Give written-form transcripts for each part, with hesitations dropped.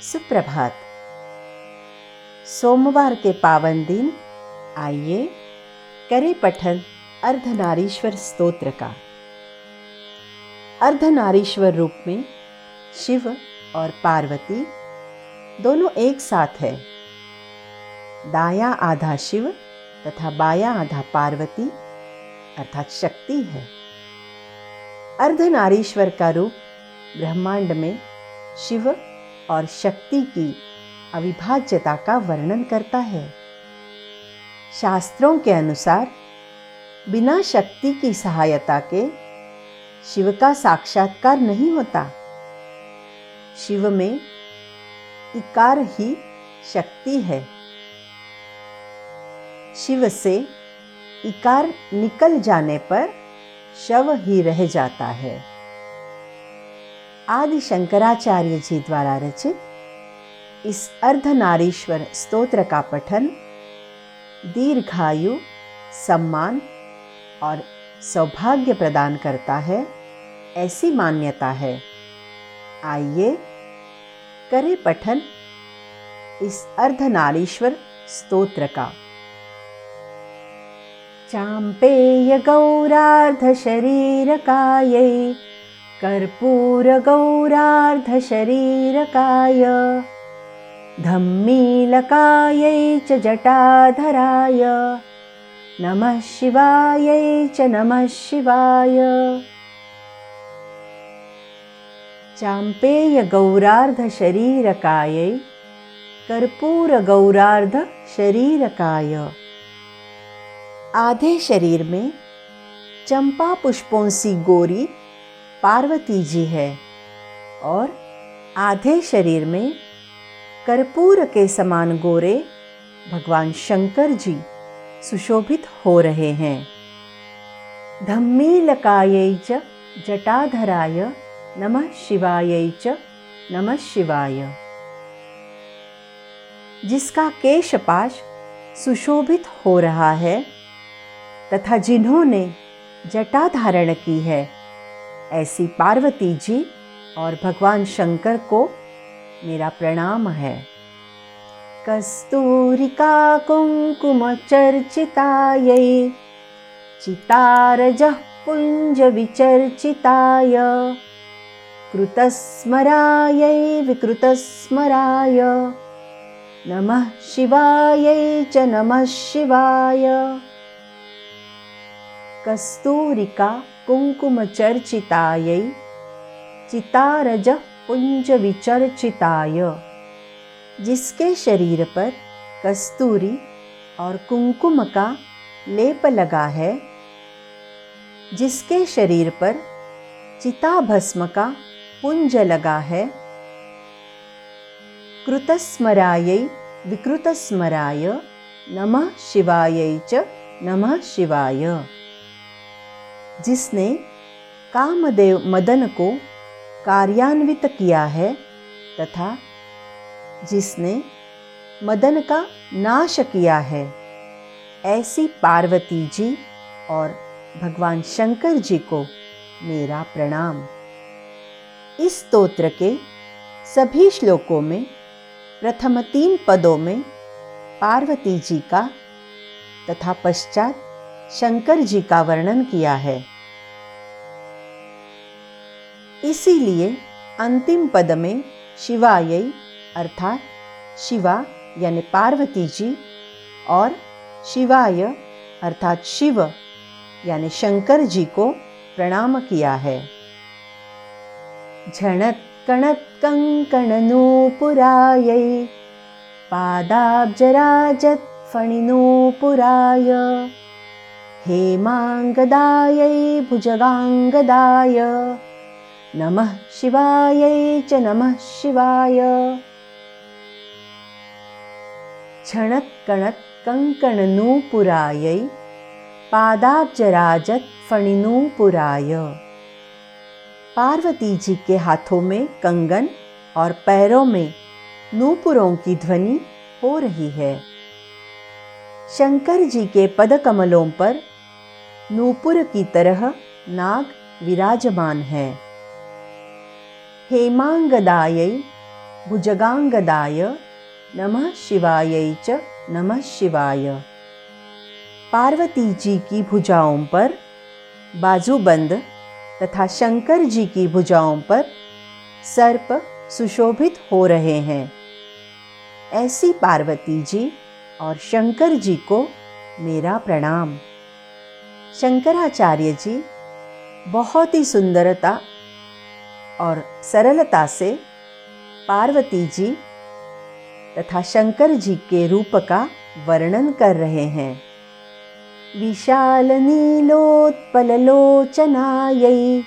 सुप्रभात। सोमवार के पावन दिन आइए करें पठन अर्धनारीश्वर स्तोत्र का। अर्धनारीश्वर रूप में शिव और पार्वती दोनों एक साथ है। दायां आधा शिव तथा बायां आधा पार्वती अर्थात शक्ति है। अर्धनारीश्वर का रूप ब्रह्मांड में शिव और शक्ति की अविभाज्यता का वर्णन करता है। शास्त्रों के अनुसार बिना शक्ति की सहायता के शिव का साक्षात्कार नहीं होता। शिव में इकार ही शक्ति है। शिव से इकार निकल जाने पर शव ही रह जाता है। आदि शंकराचार्य जी द्वारा रचित इस अर्धनारीश्वर स्तोत्र का पठन दीर्घायु, सम्मान और सौभाग्य प्रदान करता है, ऐसी मान्यता है। आइए करें पठन इस अर्धनारीश्वर स्तोत्र का। चाम्पेय गौरार्ध शरीरकायै कर्पूरगौरार्ध शरीरकाय धम्मीलकायै च जटाधराय नमः शिवायै च नमः शिवाय। चाम्पेय गौरार्ध शरीरकायै कर्पूरगौरार्ध शरीरकाय। आधे शरीर में चंपा पुष्पों सी गोरी पार्वती जी है और आधे शरीर में कर्पूर के समान गोरे भगवान शंकर जी सुशोभित हो रहे हैं। धम्मीलकायै च जटाधराय नमः शिवायै च नमः शिवाय। जिसका केशपाश सुशोभित हो रहा है तथा जिन्होंने जटा धारण की है, ऐसी पार्वती जी और भगवान शंकर को मेरा प्रणाम है। कस्तूरिका कुंकुम चर्चितायै चितारजः पुंज विचर्चिताय कृतस्मरायै विकृतस्मराय नमः शिवायै च नमः शिवाय। कस्तूरिका कुंकुम चर्चितायै चितारजः पुंज विचर्चिताय। जिसके शरीर पर कस्तूरी और कुंकुम का लेप लगा है, जिसके शरीर पर चिताभस्म का पुंज लगा है, कृतस्मरायै विकृतस्मराय नमः शिवायै च नमः शिवाय। जिसने कामदेव मदन को कार्यान्वित किया है तथा जिसने मदन का नाश किया है, ऐसी पार्वती जी और भगवान शंकर जी को मेरा प्रणाम। इस स्तोत्र के सभी श्लोकों में प्रथम 3 पदों में पार्वती जी का तथा पश्चात शंकर जी का वर्णन किया है। इसीलिए अंतिम पद में शिवायै अर्थात शिवा यानी पार्वती जी और शिवाय अर्थात शिव यानी शंकर जी को प्रणाम किया है। झणत् कणत् कंकण नूपुरायै पादाब्जराजत् फणिनूपुराय हेमांगदायै भुजगांगदाय नमः शिवायै च नमः शिवाय। झणत् कणत् कंकण नूपुरायै पादाब्जराजत् फणिनूपुराय। पार्वती जी के हाथों में कंगन और पैरों में नूपुरों की ध्वनि हो रही है। शंकर जी के पद कमलों पर नूपुर की तरह नाग विराजमान है। हेमांगदायै भुजगांगदाय नमः शिवायै च नमः शिवाय। पार्वती जी की भुजाओं पर बाजूबंद तथा शंकर जी की भुजाओं पर सर्प सुशोभित हो रहे हैं। ऐसी पार्वती जी और शंकर जी को मेरा प्रणाम। शंकराचार्य जी बहुत ही सुंदरता और सरलता से पार्वती जी तथा शंकर जी के रूप का वर्णन कर रहे हैं। विशाल नीलोत्पललोचनायै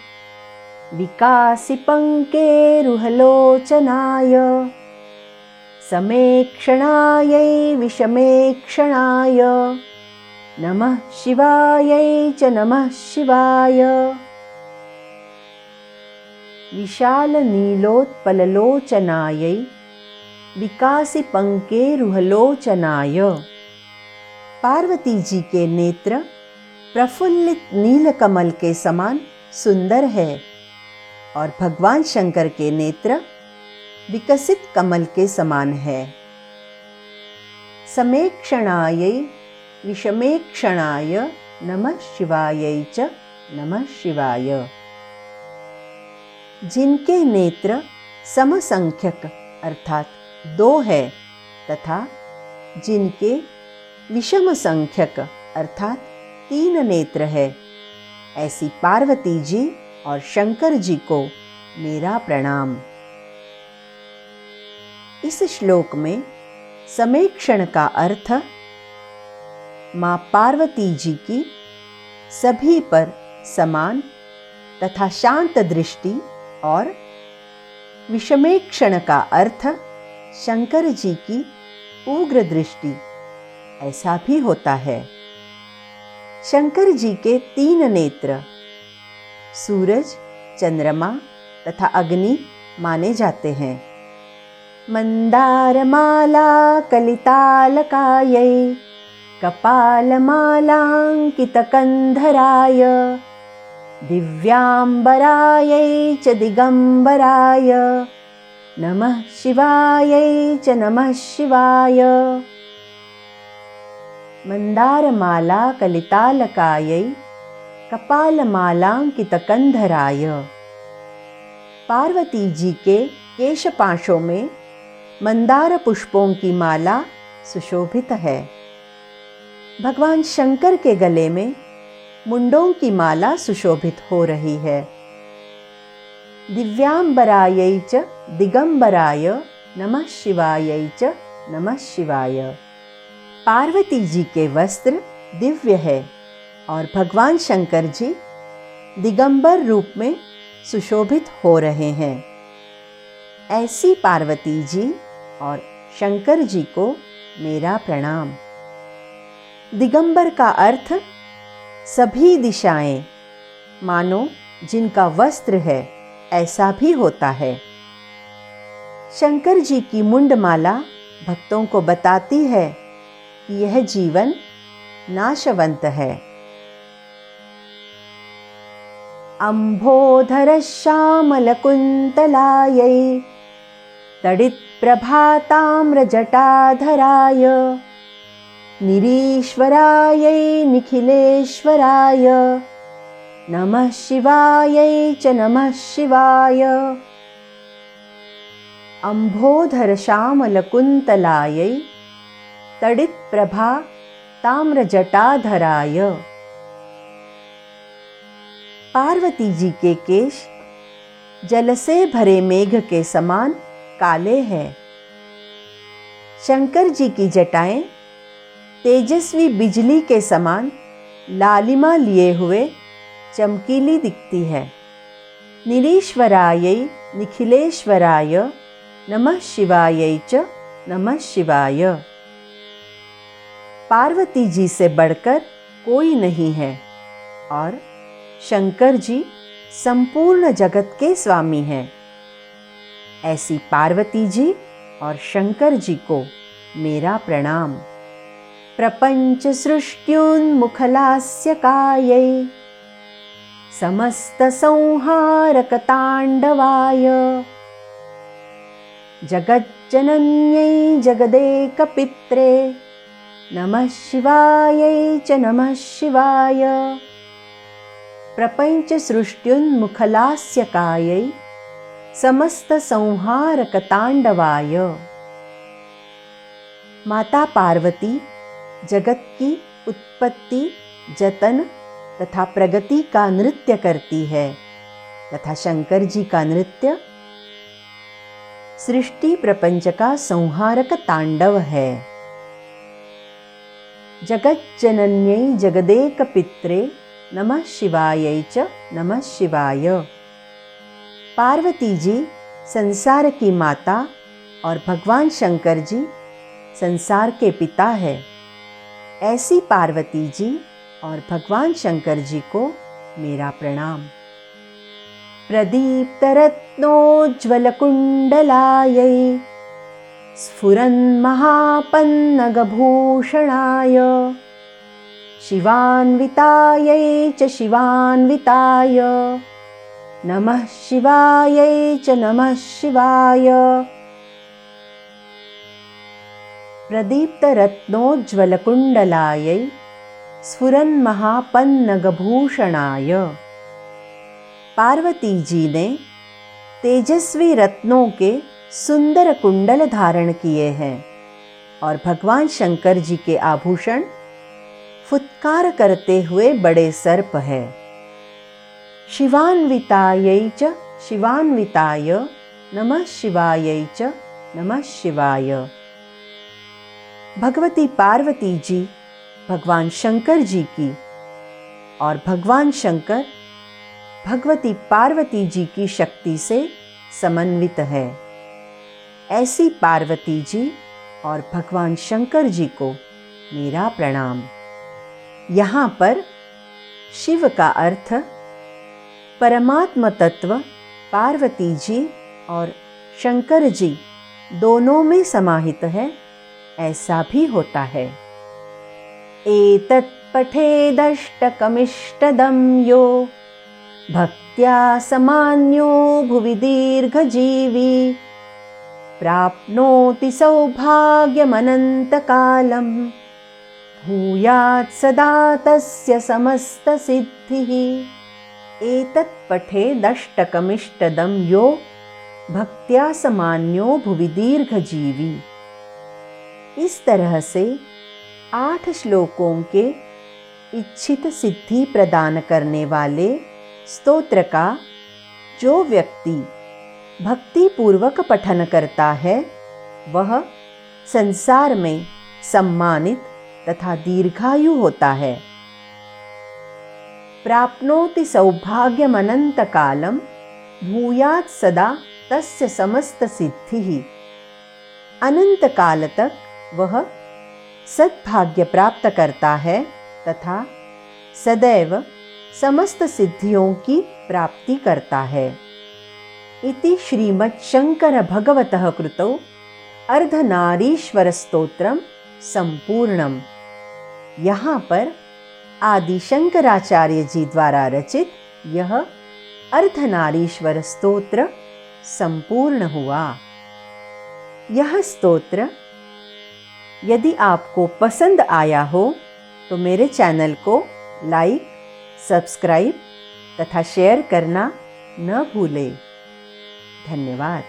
विकासिपङ्केरुहलोचनाय समेक्षणायै विषमेक्षणाय नमः शिवायै च नमः शिवाय। विशाल नीलोत्पललोचनायै विकासिपङ्केरुहलोचनाय। पार्वती जी के नेत्र प्रफुल्लित नीलकमल के समान सुंदर है और भगवान शंकर के नेत्र विकसित कमल के समान है। समेक्षणायै विषमेक्षणाय नमः शिवायै च नमः शिवाय। जिनके नेत्र समसंख्यक अर्थात 2 है तथा जिनके विषम संख्यक अर्थात 3 नेत्र है, ऐसी पार्वती जी और शंकर जी को मेरा प्रणाम। इस श्लोक में समेक्षण का अर्थ माँ पार्वती जी की सभी पर समान तथा शांत दृष्टि और विषमेक्षण का अर्थ शंकर जी की उग्र दृष्टि ऐसा भी होता है। शंकर जी के 3 नेत्र सूरज, चंद्रमा तथा अग्नि माने जाते हैं। मंदारमाला कलितालकायै कपालमालांकितकंधराय दिव्यांबरायै च दिगंबराय नमः शिवायै च नमः शिवाय। मंदारमाला कलितालकायै कपालमालांकितकंधराय। पार्वती जी के केशपाशों में मंदार पुष्पों की माला सुशोभित है। भगवान शंकर के गले में मुंडों की माला सुशोभित हो रही है। दिव्यांबरायै च दिगंबराय नमः शिवायै च नमः शिवाय। पार्वती जी के वस्त्र दिव्य है और भगवान शंकर जी दिगंबर रूप में सुशोभित हो रहे हैं। ऐसी पार्वती जी और शंकर जी को मेरा प्रणाम। दिगंबर का अर्थ सभी दिशाएं मानो जिनका वस्त्र है ऐसा भी होता है। शंकर जी की मुंडमाला भक्तों को बताती है कि यह जीवन नाशवंत है। अंभोधर श्यामलकुंतलायै तडित्प्रभाताम्रजटाधराय निरीश्वरायै निखिलेश्वराय नमः शिवायै च नमः शिवाय। अंभोधर श्यामलकुंतलायै तडित्प्रभा ताम्रजटाधराय। पार्वती जी के केश जल से भरे मेघ के समान काले हैं। शंकर जी की जटाएं तेजस्वी बिजली के समान लालिमा लिए हुए चमकीली दिखती है। निरीश्वरायै निखिलेश्वराय नमः शिवायै च नमः शिवाय। पार्वती जी से बढ़कर कोई नहीं है और शंकर जी संपूर्ण जगत के स्वामी हैं। ऐसी पार्वती जी और शंकर जी को मेरा प्रणाम। प्रपंच सृष्ट्युन्मुखलास्यकायै समस्त संहारक तांडवाय जगज्जनन्यै जगदेकपित्रे नमः शिवायै च नमः शिवाय। प्रपञ्चसृष्ट्युन्मुखलास्यकायै समस्तसंहारकताण्डवाय। माता पार्वती जगत की उत्पत्ति, जतन तथा प्रगति का नृत्य करती है तथा शंकर जी का नृत्य सृष्टि प्रपंच का संहारक तांडव है। जगज्जनन्यै जगदेकपित्रे नमः शिवायै च नमः शिवाय। पार्वती जी संसार की माता और भगवान शंकर जी संसार के पिता है। ऐसी पार्वती जी और भगवान शंकर जी को मेरा प्रणाम। प्रदीप्तरत्नोज्ज्वलकुण्डलायै स्फुरन्महापन्नगभूषणाय शिवान्वितायै च शिवान्विताय नमः शिवायै च नमः शिवाय। प्रदीप्तरत्नोज्ज्वलकुण्डलायै स्फुरन्महापन्नगभूषणाय। पार्वती जी ने तेजस्वी रत्नों के सुंदर कुंडल धारण किए हैं और भगवान शंकर जी के आभूषण फुत्कार करते हुए बड़े सर्प है। शिवान्वितायै च शिवान्विताय नमः शिवायै च नमः शिवाय। भगवती पार्वती जी भगवान शंकर जी की और भगवान शंकर भगवती पार्वती जी की शक्ति से समन्वित है। ऐसी पार्वती जी और भगवान शंकर जी को मेरा प्रणाम। यहाँ पर शिव का अर्थ परमात्म तत्व पार्वती जी और शंकर जी दोनों में समाहित है, ऐसा भी होता है। एतत् पठेदष्टकमिष्टदं यो भक्त्या समान्यो भुवि दीर्घजीवी प्राप्नोति सौभाग्यमनन्तकालं भूयात् सदा तस्य समस्तसिद्धिः। एतत् पठेदष्टकमिष्टदं यो भक्त्या समान्यो भुवि दीर्घजीवी। इस तरह से 8 श्लोकों के इच्छित सिद्धि प्रदान करने वाले स्तोत्र का जो व्यक्ति भक्ति पूर्वक पठन करता है वह संसार में सम्मानित तथा दीर्घायु होता है। प्राप्नोति सौभाग्यमनन्तकालं भूयात् सदा तस्य समस्त सिद्धिः। अनंत काल तक वह सद्भाग्य प्राप्त करता है तथा सदैव समस्त सिद्धियों की प्राप्ति करता है। इति श्रीमद् शंकर भगवतः कृतौ अर्धनारीश्वर स्तोत्रम संपूर्णम। यहाँ पर आदि शंकराचार्य जी द्वारा रचित यह अर्धनारीश्वर स्तोत्र संपूर्ण हुआ। यह स्तोत्र यदि आपको पसंद आया हो तो मेरे चैनल को लाइक, सब्सक्राइब तथा शेयर करना न भूलें। धन्यवाद।